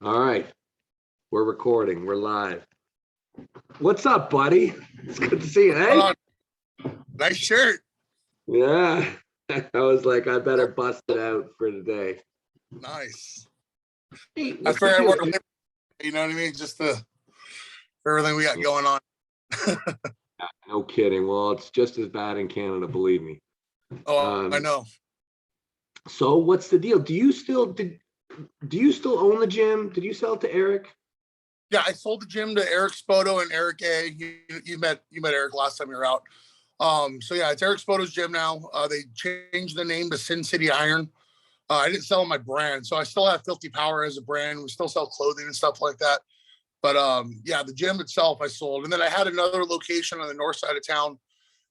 All right. We're recording. We're live. What's up, buddy? It's good to see you. Hey? Nice shirt. Yeah. I was like, I better bust it out for today. Nice. Hey, I figured I'd work a little, you know what I mean? Just for everything we got going on. No kidding. Well, it's just as bad in Canada, believe me. Oh, I know. So what's the deal? Do you still own the gym? Did you sell it to Eric? Yeah, I sold the gym to Eric Spotto and Eric A. You met Eric last time you were out. So yeah, it's Eric Spotto's gym now. They changed the name to Sin City Iron. I didn't sell my brand, so I still have Filthy Power as a brand. We still sell clothing and stuff like that. But yeah, the gym itself I sold. And then I had another location on the north side of town.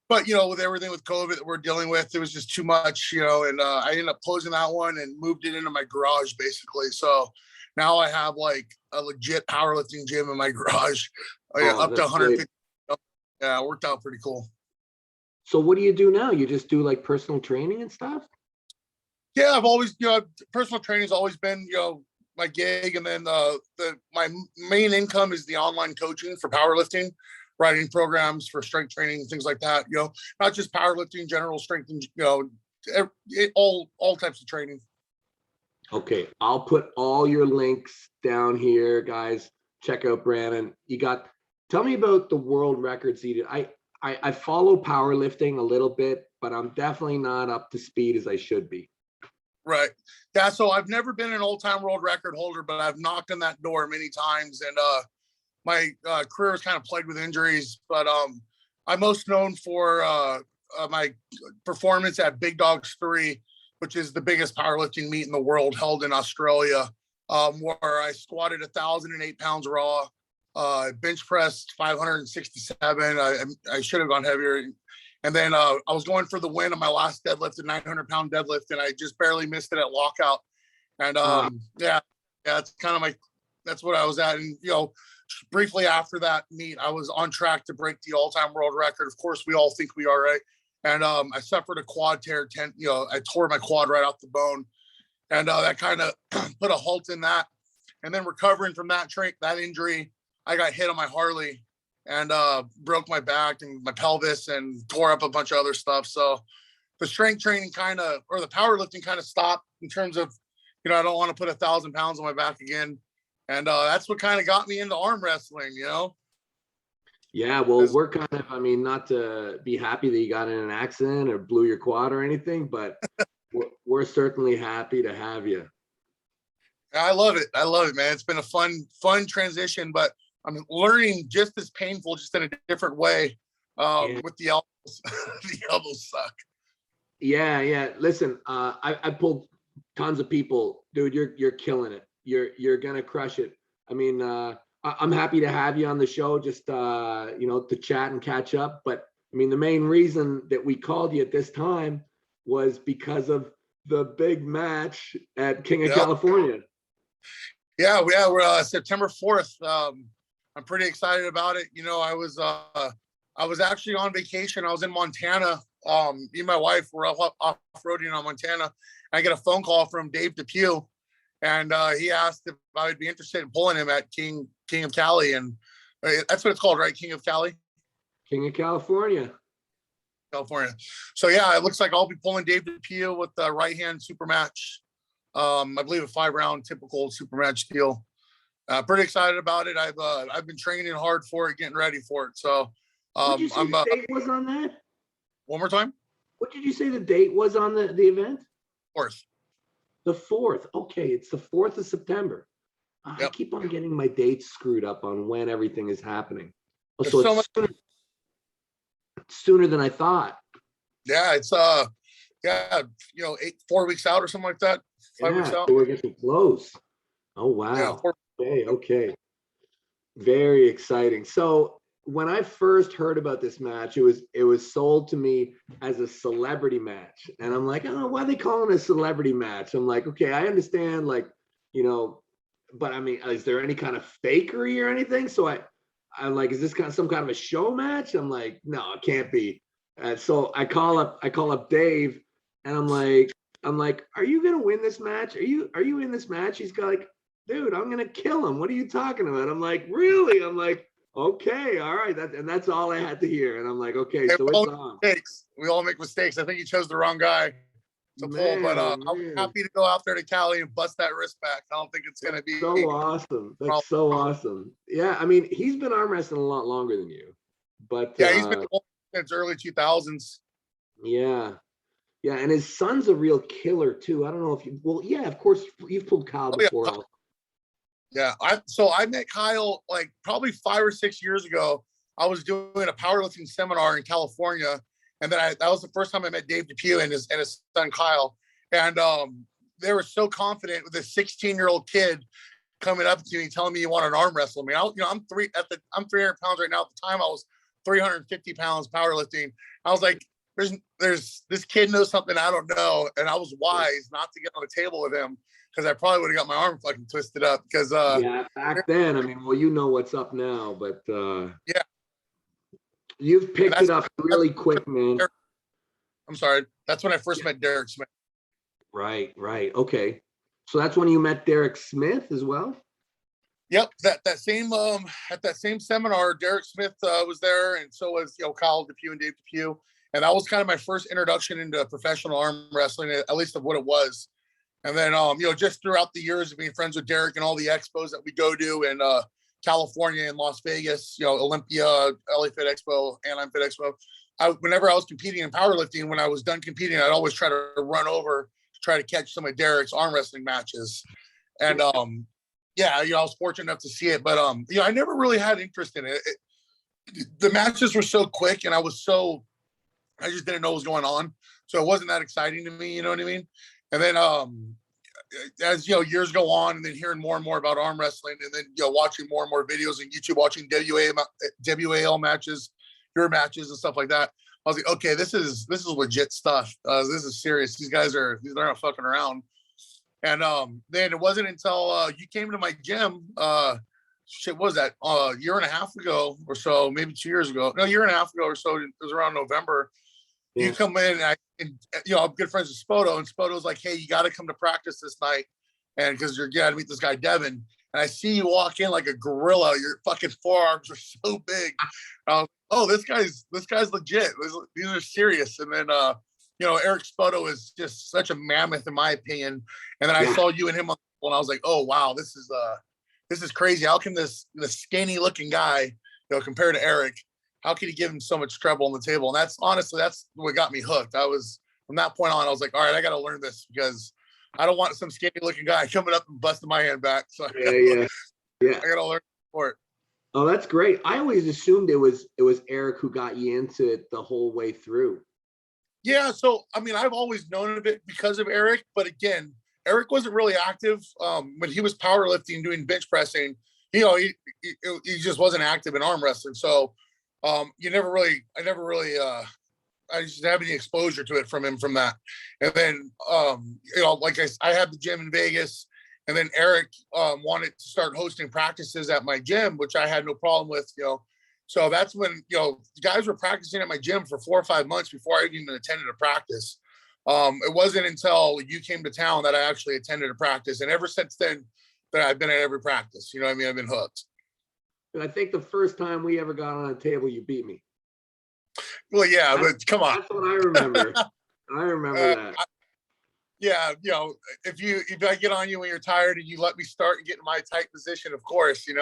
But, you know, with everything with COVID that we're dealing with, it was just too much, you know, and I ended up closing that one and moved it into my garage, basically. So now I have like a legit powerlifting gym in my garage, up to 150. Great. Yeah, it worked out pretty cool. So what do you do now? You just do like personal training and stuff? Yeah, I've always, you know, personal training has always been, you know, my gig. And then my main income is the online coaching for powerlifting, writing programs for strength training and things like that. You know, not just powerlifting, general strength, and, you know, all types of training. Okay, I'll put all your links down here, guys. Check out Brandon. Tell me about the world records he did. I follow powerlifting a little bit, but I'm definitely not up to speed as I should be. Right. Yeah. So I've never been an all-time world record holder, but I've knocked on that door many times. And my career was kind of plagued with injuries. But I'm most known for my performance at Big Dogs 3, which is the biggest powerlifting meet in the world, held in Australia, where I squatted 1,008 pounds raw, bench pressed 567. I should have gone heavier. And then I was going for the win on my last deadlift, a 900-pound deadlift, and I just barely missed it at lockout. And yeah, it's kind of that's what I was at. And, you know, briefly after that meet, I was on track to break the all-time world record. Of course, we all think we are, right? And I suffered a quad tear. I tore my quad right off the bone. And that kind of put a halt in that. And then recovering from that injury, I got hit on my Harley and broke my back and my pelvis and tore up a bunch of other stuff. So the strength training the powerlifting kind of stopped in terms of, you know, I don't want to put 1,000 pounds on my back again. And that's what kind of got me into arm wrestling, you know? Yeah, well, we're kind of, I mean, not to be happy that you got in an accident or blew your quad or anything, but we're certainly happy to have you. I love it. I love it, man. It's been a fun transition, but I'm learning just as painful, just in a different way. With the elbows. The elbows suck. Yeah. Listen, I pulled tons of people, dude. You're killing it. You're gonna crush it. I mean, I'm happy to have you on the show, just you know, to chat and catch up. But I mean, the main reason that we called you at this time was because of the big match at King of California. Yeah, we're September 4th. I'm pretty excited about it. You know, I was actually on vacation. I was in Montana. Me and my wife were off-roading on Montana. I get a phone call from Dave Depew, and he asked if I would be interested in pulling him at King of Cali, and that's what it's called, right? King of Cali? King of California. So yeah, it looks like I'll be pulling Dave Depew with the right-hand super match. I believe a 5-round typical super match deal. Pretty excited about it. I've been training hard for it, getting ready for it. So what did you say the date was on that? One more time. What did you say the date was on the event? 4th. The 4th. Okay, it's the 4th of September. Yep. I keep on getting my dates screwed up on when everything is happening. Oh, so it's sooner than I thought. Yeah, it's you know, 4 weeks out or something like that. 5 weeks out. So we're getting close. Oh wow. Yeah, okay. Very exciting. So when I first heard about this match, it was sold to me as a celebrity match. And I'm like, oh, why are they calling it a celebrity match? I'm like, okay, I understand, like, you know, but I mean, is there any kind of fakery or anything? So I'm like, is this some kind of a show match? I'm like, no, it can't be. And so I call up Dave, and I'm like, I'm like, are you gonna win this match? Are you in this match? He's got like, dude, I'm gonna kill him. What are you talking about? I'm like, really? I'm like, okay, all right. That's all I had to hear. And I'm like, okay, Hey, so it's on. we all make mistakes. I think you chose the wrong guy to pull, but I'm happy to go out there to Cali and bust that wrist back. I don't think it's gonna be so awesome. That's so awesome. Yeah, I mean, he's been arm wrestling a lot longer than you, but yeah, he's been since early 2000s. Yeah. Yeah, and his son's a real killer too. I don't know if you, well, yeah, of course you've pulled Kyle before. Yeah, I met Kyle like probably 5 or 6 years ago. I was doing a powerlifting seminar in California, and then that was the first time I met Dave Depew and his son Kyle. And they were so confident with a 16-year-old kid coming up to me telling me you want an arm wrestle me. I'm 300 pounds right now. At the time, I was 350 pounds powerlifting. I was like, there's this kid knows something I don't know, and I was wise not to get on the table with him because I probably would have got my arm fucking twisted up. Because yeah, back then, I mean, well, you know what's up now, but yeah, you've picked it up really quick, man. I'm sorry, that's when I first met Derek Smith. Right. Okay, so that's when you met Derek Smith as well. Yep, that same at that same seminar, Derek Smith was there, and so was Kyle Depew and Dave Depew. And that was kind of my first introduction into professional arm wrestling, at least of what it was. And then, just throughout the years of being friends with Derek and all the expos that we go to in California and Las Vegas, Olympia, LA Fit Expo, Anaheim Fit Expo. Whenever I was competing in powerlifting, when I was done competing, I'd always try to run over to try to catch some of Derek's arm wrestling matches. And I was fortunate enough to see it, but I never really had interest in it. The matches were so quick, and I just didn't know what was going on. So it wasn't that exciting to me, you know what I mean? And then as years go on, and then hearing more and more about arm wrestling, and then watching more and more videos on YouTube, watching WAL matches, your matches and stuff like that. I was like, okay, this is legit stuff. This is serious. They're not fucking around. And then it wasn't until you came to my gym, what was that? A year and a half ago or so, maybe 2 years ago. No, a year and a half ago or so. It was around November. Yeah. You come in, and I'm good friends with Spotto, and Spotto's like, hey, you got to come to practice this night, and because you're going to meet this guy Devon. And I see you walk in like a gorilla. Your fucking forearms are so big. Oh, this guy's legit. These are serious. And then Eric Spotto is just such a mammoth in my opinion. And then I saw you and him on, and I was like, oh wow, this is crazy. How can this skinny looking guy, compared to Eric, how can he give him so much trouble on the table? And that's what got me hooked. I was, from that point on, I was like, all right, I got to learn this, because I don't want some skinny looking guy coming up and busting my hand back. So I got to learn for it. Oh, that's great. I always assumed it was Eric who got you into it the whole way through. Yeah. So, I mean, I've always known of it because of Eric, but again, Eric wasn't really active when he was powerlifting, doing bench pressing. He just wasn't active in arm wrestling. So I just didn't have any exposure to it from him from that. And then, I had the gym in Vegas, and then Eric wanted to start hosting practices at my gym, which I had no problem with, So that's when, guys were practicing at my gym for 4 or 5 months before I even attended a practice. It wasn't until you came to town that I actually attended a practice. And ever since then, that I've been at every practice. You know what I mean? I've been hooked. And I think the first time we ever got on a table, you beat me. Well, yeah, but come on. That's what I remember. I remember that. If I get on you when you're tired and you let me start and get in my tight position, of course, but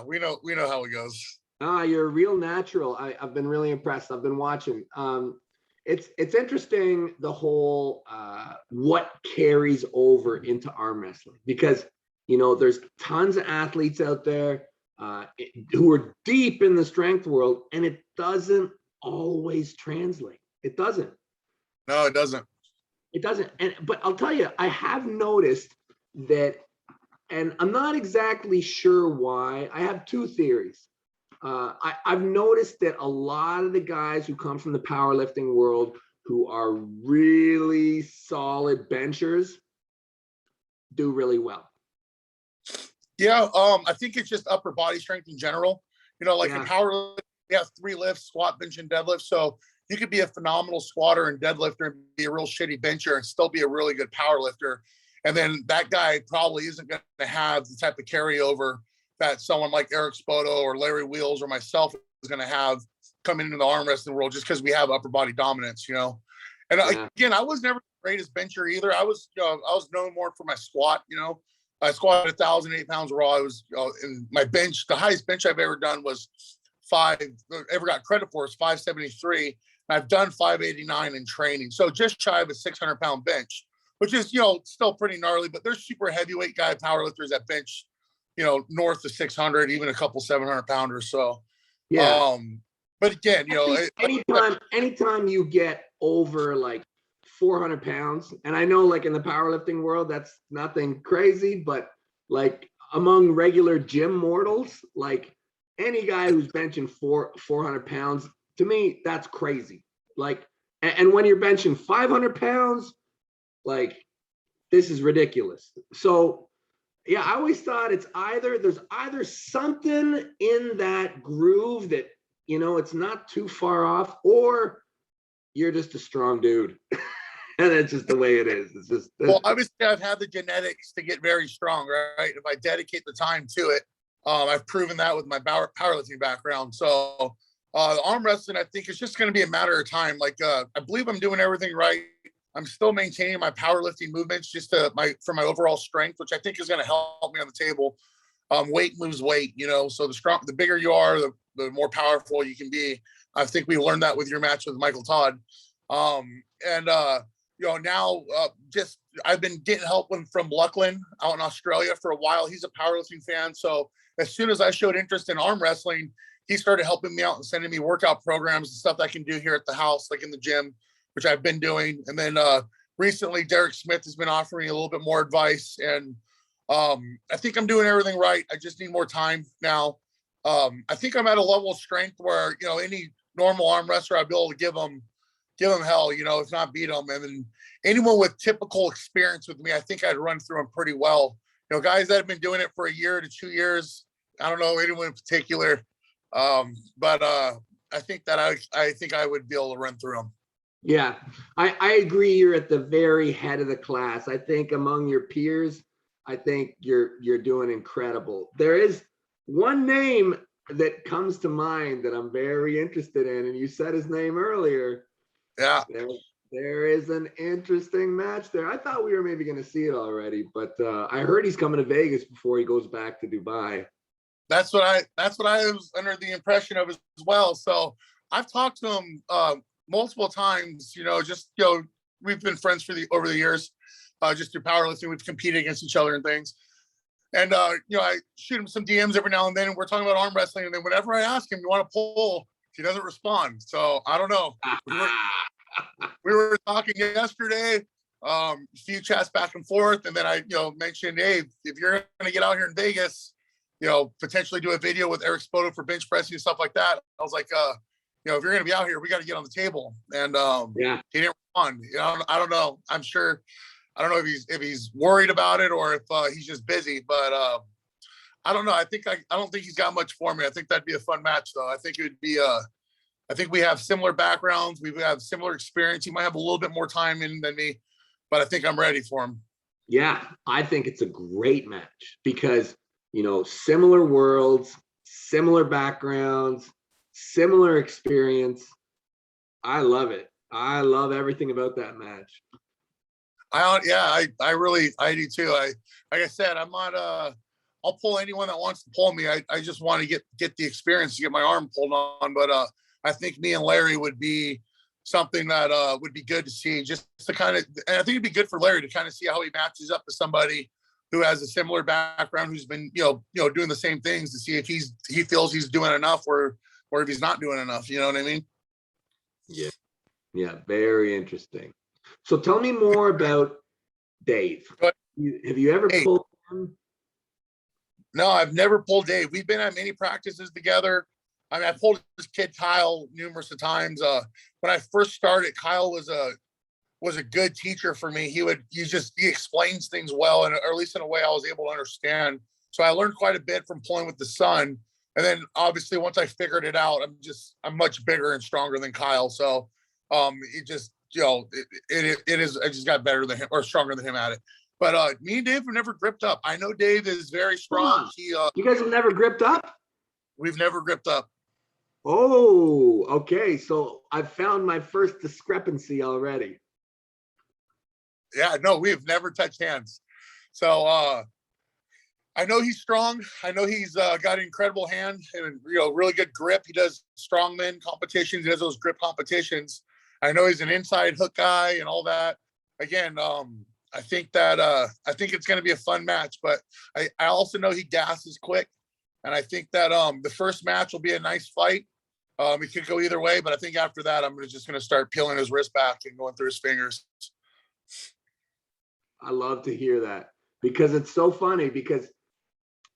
we know how it goes. You're a real natural. I've been really impressed. I've been watching. It's interesting, the whole what carries over into arm wrestling, because there's tons of athletes out there who are deep in the strength world, and it doesn't always translate. It doesn't. No, it doesn't. It doesn't. But I'll tell you, I have noticed that, and I'm not exactly sure why. I have two theories. I've noticed that a lot of the guys who come from the powerlifting world, who are really solid benchers, do really well. Yeah, I think it's just upper body strength in general. In powerlifting, you have 3 lifts: squat, bench, and deadlift. So you could be a phenomenal squatter and deadlifter and be a real shitty bencher and still be a really good power lifter. And then that guy probably isn't going to have the type of carryover that someone like Eric Spotto or Larry Wheels or myself is going to have coming into the arm wrestling world, just because we have upper body dominance, you know. And again, I was never the greatest bencher either. I was known more for my squat, you know. I squatted 1,008 pounds raw. I was, in my bench, the highest bench I've ever done was ever got credit for is 573. And I've done 589 in training. So just shy of a 600-pound bench, which is, you know, still pretty gnarly, but there's super heavyweight guy powerlifters that bench, you know, north of 600, even a couple 700-pounders. So, yeah. But again, you know, anytime you get over like 400 pounds, and I know like in the powerlifting world, that's nothing crazy, but like among regular gym mortals, like any guy who's benching 400 pounds, to me, that's crazy. Like, and when you're benching 500 pounds, like this is ridiculous. So yeah, I always thought there's either something in that groove that, you know, it's not too far off, or you're just a strong dude. And that's just the way it is. It's just, well, obviously I've had the genetics to get very strong, right? If I dedicate the time to it, I've proven that with my powerlifting background. So arm wrestling, I think, is just going to be a matter of time. Like, I believe I'm doing everything right. I'm still maintaining my powerlifting movements for my overall strength, which I think is going to help me on the table. Weight moves weight, you know, so the bigger you are, the more powerful you can be. I think we learned that with your match with Michael Todd. You know, now I've been getting help from Luckland out in Australia for a while. He's a powerlifting fan. So as soon as I showed interest in arm wrestling, he started helping me out and sending me workout programs and stuff I can do here at the house, like in the gym, which I've been doing. And then recently, Derek Smith has been offering me a little bit more advice. And I think I'm doing everything right. I just need more time now. I think I'm at a level of strength where, you know, any normal arm wrestler, I'd be able to give them hell, you know, if not beat them. And then anyone with typical experience with me, I think I'd run through them pretty well. You know, guys that have been doing it for a year to 2 years, I don't know anyone in particular. But I think that I think I would be able to run through them. Yeah, I agree. You're at the very head of the class. I think among your peers, I think you're doing incredible. There is one name that comes to mind that I'm very interested in, and you said his name earlier. Yeah. There is an interesting match there. I thought we were maybe going to see it already, but I heard he's coming to Vegas before he goes back to Dubai. That's what I was under the impression of as well. So I've talked to him multiple times, you know, just, you know, we've been friends over the years, just through powerlifting. We've competed against each other and things. And, you know, I shoot him some DMs every now and then, and we're talking about arm wrestling. And then whenever I ask him, you want to pull, he doesn't respond. So I don't know. We were talking yesterday, a few chats back and forth. And then I, you know, mentioned, hey, if you're going to get out here in Vegas, you know, potentially do a video with Eric Spotto for bench pressing and stuff like that. I was like, you know, if you're going to be out here, we got to get on the table. And yeah, he didn't respond. You know, I don't know. I'm sure. I don't know if he's worried about it or if he's just busy, but I don't know. I don't think he's got much for me. I think that'd be a fun match though. I think it would be I think we have similar backgrounds. We have similar experience. He might have a little bit more time in than me, but I think I'm ready for him. Yeah, I think it's a great match because, you know, similar worlds, similar backgrounds, similar experience. I love it. I love everything about that match. I do too. Like I said, I'm not I'll pull anyone that wants to pull me. I just want to get the experience to get my arm pulled on. But I think me and Larry would be something that would be good to see, just to kind of, and I think it'd be good for Larry to kind of see how he matches up to somebody who has a similar background, who's been, you know, doing the same things, to see if he feels he's doing enough or if he's not doing enough. You know what I mean? Yeah. Yeah. Very interesting. So tell me more about Dave. Have you ever pulled him? No, I've never pulled Dave. We've been at many practices together. I mean, I pulled this kid Kyle numerous of times. When I first started, Kyle was a good teacher for me. He explains things well, and or at least in a way I was able to understand. So I learned quite a bit from pulling with the son. And then obviously once I figured it out, I'm much bigger and stronger than Kyle. So It just, I just got better than him or stronger than him at it. But me and Dave have never gripped up. I know Dave is very strong. You guys have never gripped up? We've never gripped up. Oh, okay. So I found my first discrepancy already. Yeah, no, we've never touched hands. So I know he's strong. I know he's got an incredible hand and really good grip. He does strongman competitions. He does those grip competitions. I know he's an inside hook guy and all that. Again, I think it's going to be a fun match. But I also know he gasses quick, and I think that the first match will be a nice fight. It could go either way, but I think after that, I'm just going to start peeling his wrist back and going through his fingers. I love to hear that because it's so funny because,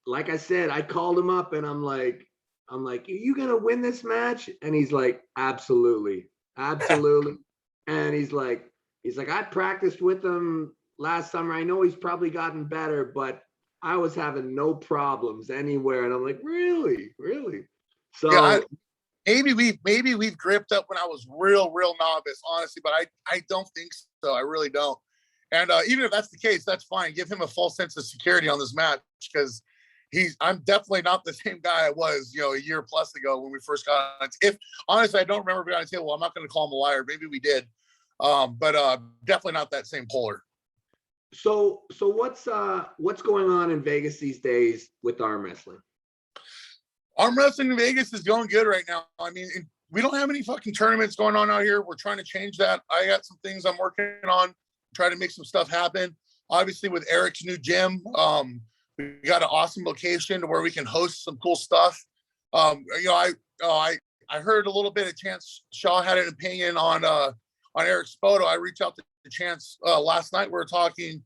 like I said, I called him up and I'm like, are you going to win this match? And he's like, absolutely. Absolutely. And he's like, I practiced with him last summer. I know he's probably gotten better, but I was having no problems anywhere. And I'm like, really? So yeah, maybe we've gripped up when I was real novice, honestly, but I don't think so. I really don't. And even if that's the case, that's fine. Give him a false sense of security on this match because I'm definitely not the same guy I was, a year plus ago when we first got on. If honestly, I don't remember being on the table. I'm not going to call him a liar. Maybe we did, but definitely not that same polar. So what's going on in Vegas these days with arm wrestling? Arm wrestling in Vegas is going good right now. I mean, we don't have any fucking tournaments going on out here. We're trying to change that. I got some things I'm working on, try to make some stuff happen. Obviously, with Eric's new gym, we got an awesome location where we can host some cool stuff. I heard a little bit of Chance Shaw had an opinion on Eric Spotto. I reached out to Chance last night. We were talking,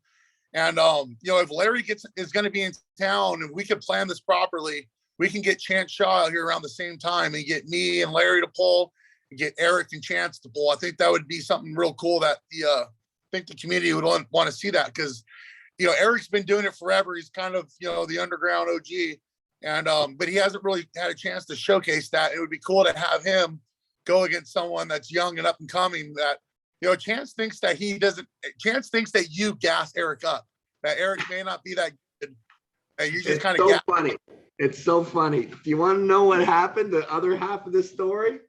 and if Larry is going to be in town and we could plan this properly, we can get Chance Shaw out here around the same time and get me and Larry to pull and get Eric and Chance to pull. I think that would be something real cool that I think the community would want to see that because, Eric's been doing it forever. He's kind of, the underground OG and, but he hasn't really had a chance to showcase that. It would be cool to have him go against someone that's young and up and coming that, Chance thinks that you gas Eric up, that Eric may not be that good. And you just kind of so funny. It's so funny. Do you want to know what happened? The other half of this story?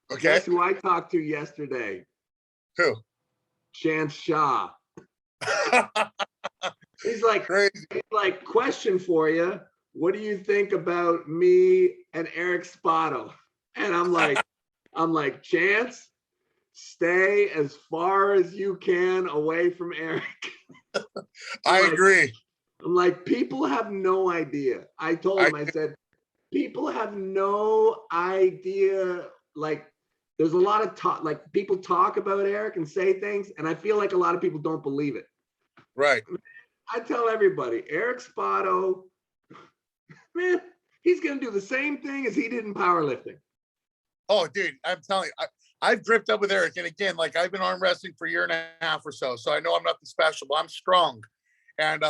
Okay. Guess who I talked to yesterday? Who? Chance Shaw. He's like, question for you. What do you think about me and Eric Spotto? And I'm like, Chance, stay as far as you can away from Eric. I agree. I'm like, people have no idea. I told him, I said, people have no idea. Like, there's a lot of talk, like people talk about Eric and say things, and I feel like a lot of people don't believe it. Right. I tell everybody, Eric Spotto, man, he's going to do the same thing as he did in powerlifting. Oh, dude, I'm telling you, I've gripped up with Eric. And again, like I've been arm wrestling for a year and a half or so. So I know I'm nothing special, but I'm strong. And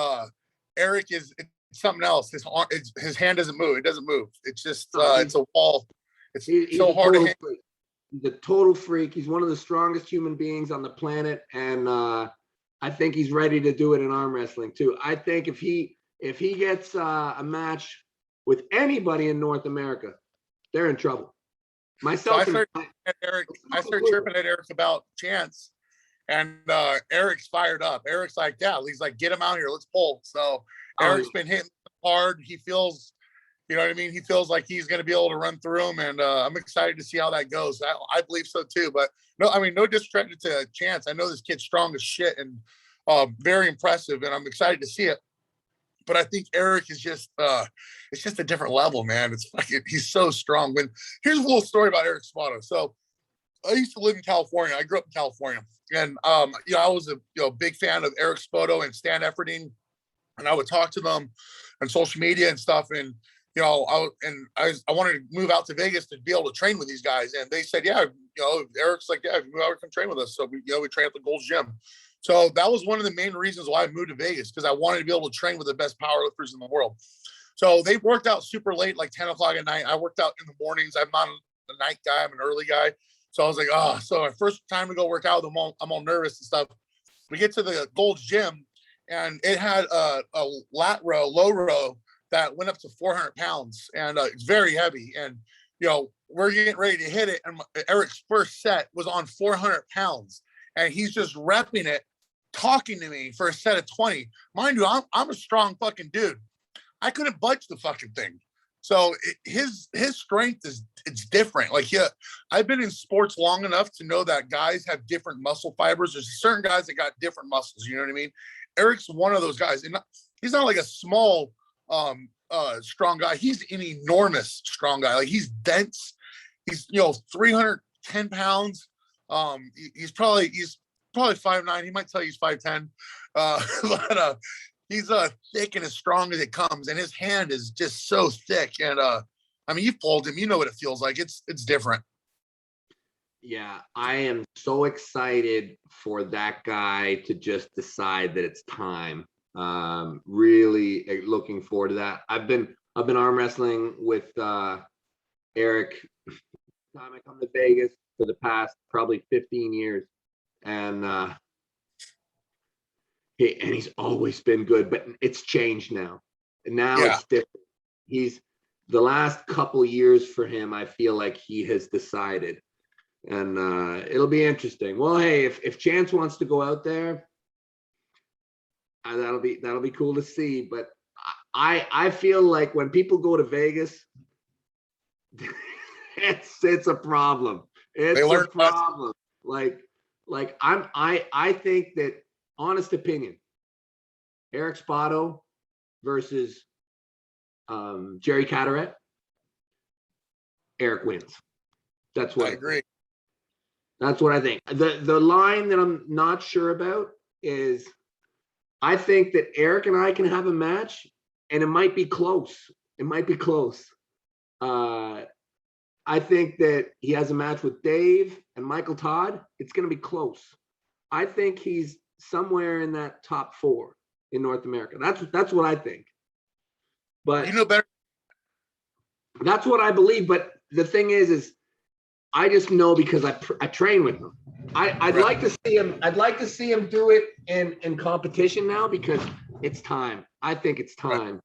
Eric is something else. His hand doesn't move. It doesn't move. It's just, it's a wall. It's so hard to handle. He's a total freak. He's one of the strongest human beings on the planet. And I think he's ready to do it in arm wrestling too. I think if he gets a match with anybody in North America, they're in trouble. Myself, so I started chirping at Eric about Chance, and Eric's fired up. Eric's like, yeah, he's like, get him out here, let's pull. So Eric's been hitting hard. He feels, you know what I mean? He feels like he's going to be able to run through him, and I'm excited to see how that goes. I believe so too. But no discredit to Chance. I know this kid's strong as shit and very impressive, and I'm excited to see it. But I think Eric is just, it's just a different level, man. It's fucking, he's so strong. Here's a little story about Eric Spotto. So I used to live in California. I grew up in California, and I was a big fan of Eric Spotto and Stan Efferding, and I would talk to them on social media and stuff. And I wanted to move out to Vegas to be able to train with these guys, and they said, yeah, Eric's like, yeah, move out, come train with us. So we train at the Gold's Gym. So that was one of the main reasons why I moved to Vegas, because I wanted to be able to train with the best powerlifters in the world. So they worked out super late, like 10 o'clock at night. I worked out in the mornings. I'm not a night guy. I'm an early guy. So I was like, oh, so our first time to go work out, I'm all nervous and stuff. We get to the Gold's Gym, and it had a lat row, low row that went up to 400 pounds, and it's very heavy. And we're getting ready to hit it, and Eric's first set was on 400 pounds, and he's just repping it, talking to me for a set of 20. Mind you, I'm a strong fucking dude. I couldn't budge the fucking thing. So his strength it's different. Like, yeah, I've been in sports long enough to know that guys have different muscle fibers. There's certain guys that got different muscles. You know what I mean? Eric's one of those guys, and he's not like a small, strong guy. He's an enormous strong guy. Like, he's dense. He's 310 pounds. He's probably 5'9". He might tell you he's 5'10", but he's thick and as strong as it comes, and his hand is just so thick. And I mean, you've pulled him, you know what it feels like. It's different. Yeah, I am so excited for that guy to just decide that it's time. Really looking forward to that. I've been arm wrestling with Eric time I come to Vegas for the past probably 15 years, and he's always been good, but it's changed now. And now it's different. He's the last couple years for him, I feel like he has decided. And it'll be interesting. Well, hey, if Chance wants to go out there, that'll be cool to see. But I feel like when people go to Vegas, it's a problem. It's a problem. Like I think that, honest opinion, Eric Spotto versus Jerry Carteret, Eric wins. That's what I agree. That's what I think. The line that I'm not sure about is, I think that Eric and I can have a match, and it might be close. It might be close. I think that he has a match with Dave and Michael Todd. It's going to be close. I think he's somewhere in that top 4 in North America. That's what I think. But you know better. That's what I believe. But the thing is I just know because I train with him. I'd like to see him. I'd like to see him do it in competition now, because it's time. I think it's time.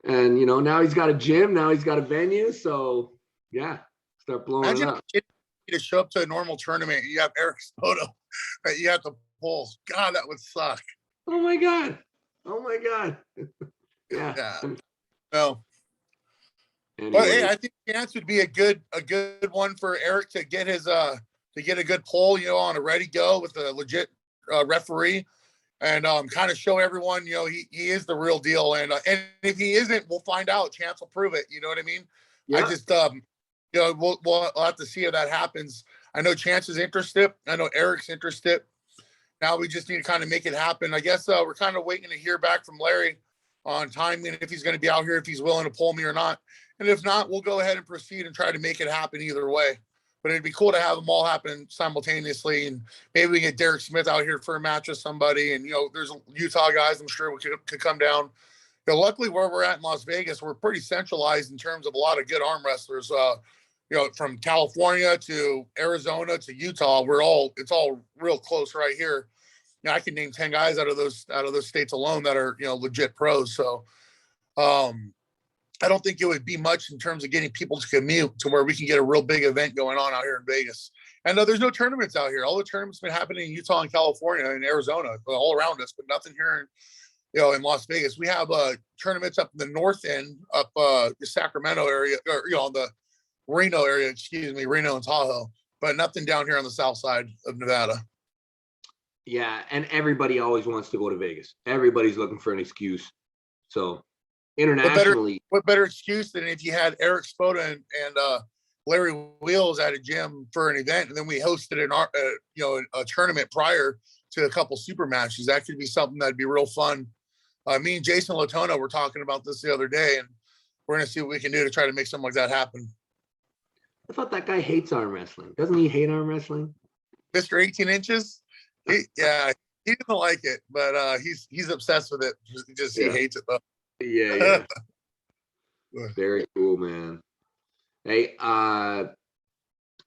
Right. And now he's got a gym. Now he's got a venue. So yeah, start blowing it up. To show up to a normal tournament, you have Eric Spotto that you have to pull. God, that would suck. Oh my god. Yeah. No. Anyway. But hey, I think Chance would be a good one for Eric to get his to get a good poll, on a ready go with a legit referee, and kind of show everyone, he is the real deal. And if he isn't, we'll find out. Chance will prove it. You know what I mean? Yeah. I just we'll have to see if that happens. I know Chance is interested. I know Eric's interested. Now we just need to kind of make it happen. I guess we're kind of waiting to hear back from Larry on timing, if he's going to be out here, if he's willing to pull me or not. And if not, we'll go ahead and proceed and try to make it happen either way. But it'd be cool to have them all happen simultaneously. And maybe we can get Derek Smith out here for a match with somebody. And, there's Utah guys I'm sure could come down. Luckily, where we're at in Las Vegas, we're pretty centralized in terms of a lot of good arm wrestlers. From California to Arizona to Utah, it's all real close right here. I can name 10 guys out of those states alone that are, legit pros. So I don't think it would be much in terms of getting people to commute to where we can get a real big event going on out here in Vegas. And there's no tournaments out here. All the tournaments have been happening in Utah and California and Arizona, all around us, but nothing here in Las Vegas. We have tournaments up in the north end, up the Sacramento area, or the Reno area, Reno and Tahoe, but nothing down here on the south side of Nevada. Yeah, and everybody always wants to go to Vegas. Everybody's looking for an excuse. So internationally, what better excuse than if you had Eric Spotto and Larry Wheels at a gym for an event, and then we hosted a tournament prior to a couple super matches. That could be something that'd be real fun. Me and Jason Latona were talking about this the other day, and we're gonna see what we can do to try to make something like that happen. I thought that guy hates arm wrestling. Doesn't he hate arm wrestling? Mr. 18 inches? He doesn't like it, but he's obsessed with it. He hates it though. Yeah. Very cool, man. Hey,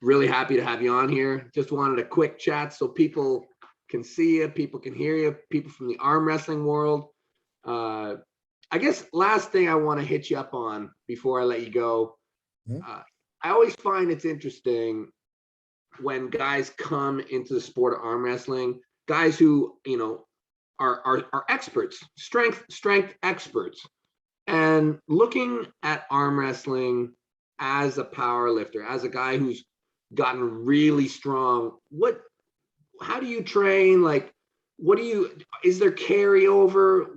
really happy to have you on here. Just wanted a quick chat so people can see you, people can hear you, people from the arm wrestling world. I guess last thing I want to hit you up on before I let you go. I always find it's interesting when guys come into the sport of arm wrestling, guys who, are experts, strength experts, and looking at arm wrestling as a power lifter, as a guy who's gotten really strong. How do you train? Like, is there carryover?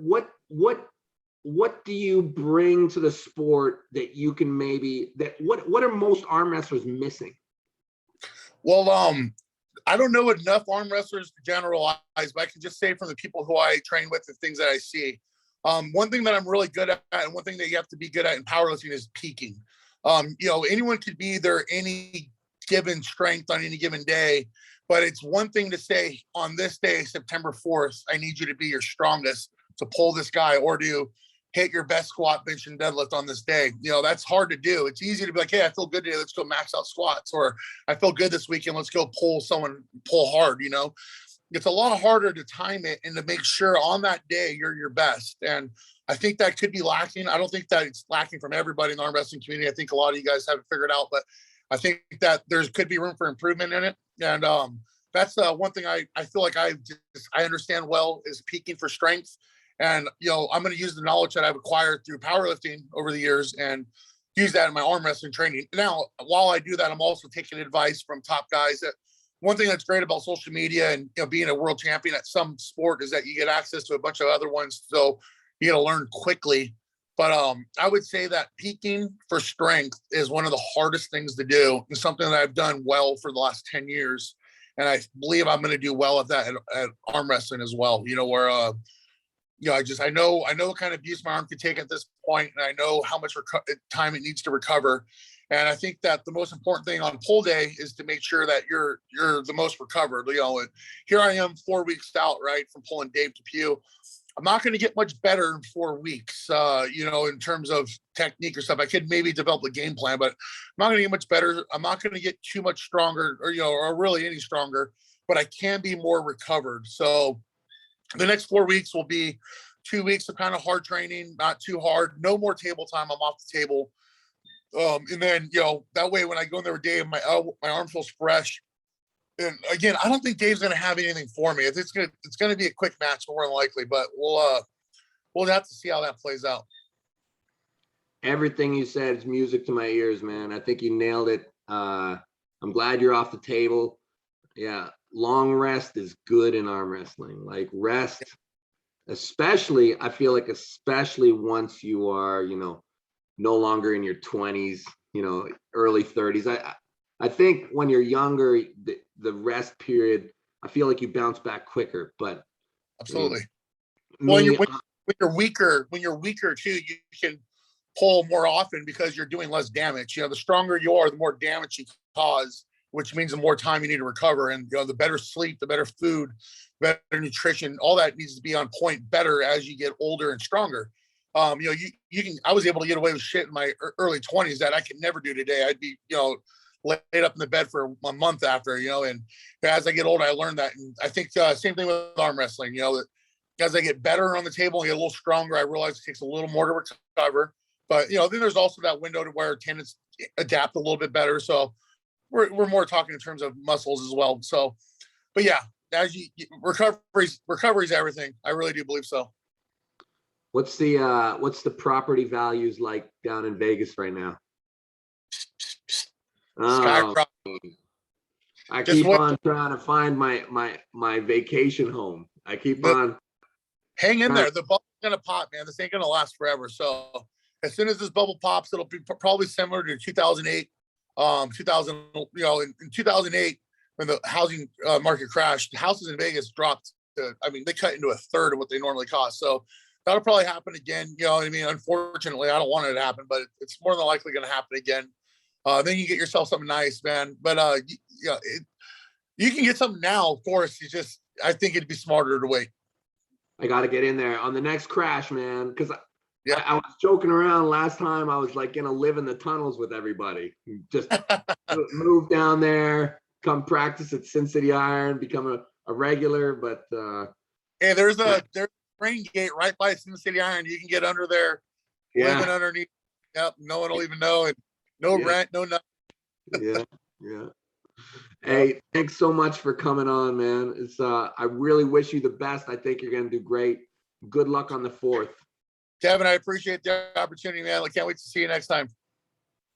What do you bring to the sport that you can what are most arm wrestlers missing? Well, I don't know enough arm wrestlers to generalize, but I can just say from the people who I train with, the things that I see. One thing that I'm really good at, and one thing that you have to be good at in powerlifting, is peaking. Anyone could be there any given strength on any given day, but it's one thing to say, on this day, September 4th, I need you to be your strongest to pull this guy, or to hit your best squat, bench, and deadlift on this day. That's hard to do. It's easy to be like, hey, I feel good today, let's go max out squats, or I feel good this weekend, let's go pull hard. It's a lot harder to time it and to make sure on that day you're your best. And I think that could be lacking. I don't think that it's lacking from everybody in the arm wrestling community. I think a lot of you guys have it figured out, but I think that could be room for improvement in it. And that's one thing I feel like I understand well, is peaking for strength. And, I'm going to use the knowledge that I've acquired through powerlifting over the years and use that in my arm wrestling training. Now, while I do that, I'm also taking advice from top guys. One thing that's great about social media and being a world champion at some sport is that you get access to a bunch of other ones. So you got to learn quickly. But I would say that peaking for strength is one of the hardest things to do, and something that I've done well for the last 10 years. And I believe I'm going to do well at that at arm wrestling as well, where I know what kind of abuse my arm can take at this point, and I know how much time it needs to recover. And I think that the most important thing on pull day is to make sure that you're the most recovered. Here I am 4 weeks out, right, from pulling Dave to Pew. I'm not going to get much better in 4 weeks, in terms of technique or stuff. I could maybe develop a game plan, but I'm not going to get much better. I'm not going to get too much stronger, or really any stronger, but I can be more recovered. So the next 4 weeks will be 2 weeks of kind of hard training, not too hard, no more table time. I'm off the table. And then, that way when I go in there with Dave, my arm feels fresh. And again, I don't think Dave's going to have anything for me. It's going to be a quick match, more than likely, but we'll have to see how that plays out. Everything you said is music to my ears, man. I think you nailed it. I'm glad you're off the table. Yeah. Long rest is good in arm wrestling. Like, rest, especially once you are, no longer in your 20s, early 30s. I think when you're younger, the rest period, I feel like you bounce back quicker. But absolutely. When you're weaker too, you can pull more often because you're doing less damage. The stronger you are, the more damage you cause, which means the more time you need to recover. And the better sleep, the better food, better nutrition, all that needs to be on point better as you get older and stronger. I was able to get away with shit in my early 20s that I could never do today. I'd be, laid up in the bed for a month after, and as I get older, I learned that. And I think same thing with arm wrestling, as I get better on the table and get a little stronger, I realize it takes a little more to recover. But, then there's also that window to where tendons adapt a little bit better. So we're more talking in terms of muscles as well. So, but yeah, as recovery's everything. I really do believe so. What's the property values like down in Vegas right now? Oh, I keep on trying to find my vacation home. I keep on. Hang in there. The bubble's gonna pop, man. This ain't gonna last forever. So as soon as this bubble pops, it'll be probably similar to 2008. In 2008, when the housing market crashed, houses in Vegas dropped. They cut into a third of what they normally cost. So that'll probably happen again. Unfortunately, I don't want it to happen, but it's more than likely going to happen again. Then you get yourself something nice, man. But you can get something now, of course. I think it'd be smarter to wait. I got to get in there on the next crash, man, because Yeah. I was joking around last time. I was like gonna live in the tunnels with everybody. Just move down there, come practice at Sin City Iron, become a regular. But hey, there's a train gate right by Sin City Iron. You can get under there, living underneath. Yep, no one will even know it. No rent, no nothing. Yeah. Hey, thanks so much for coming on, man. It's I really wish you the best. I think you're gonna do great. Good luck on the 4th. Devon, I appreciate the opportunity, man. I can't wait to see you next time.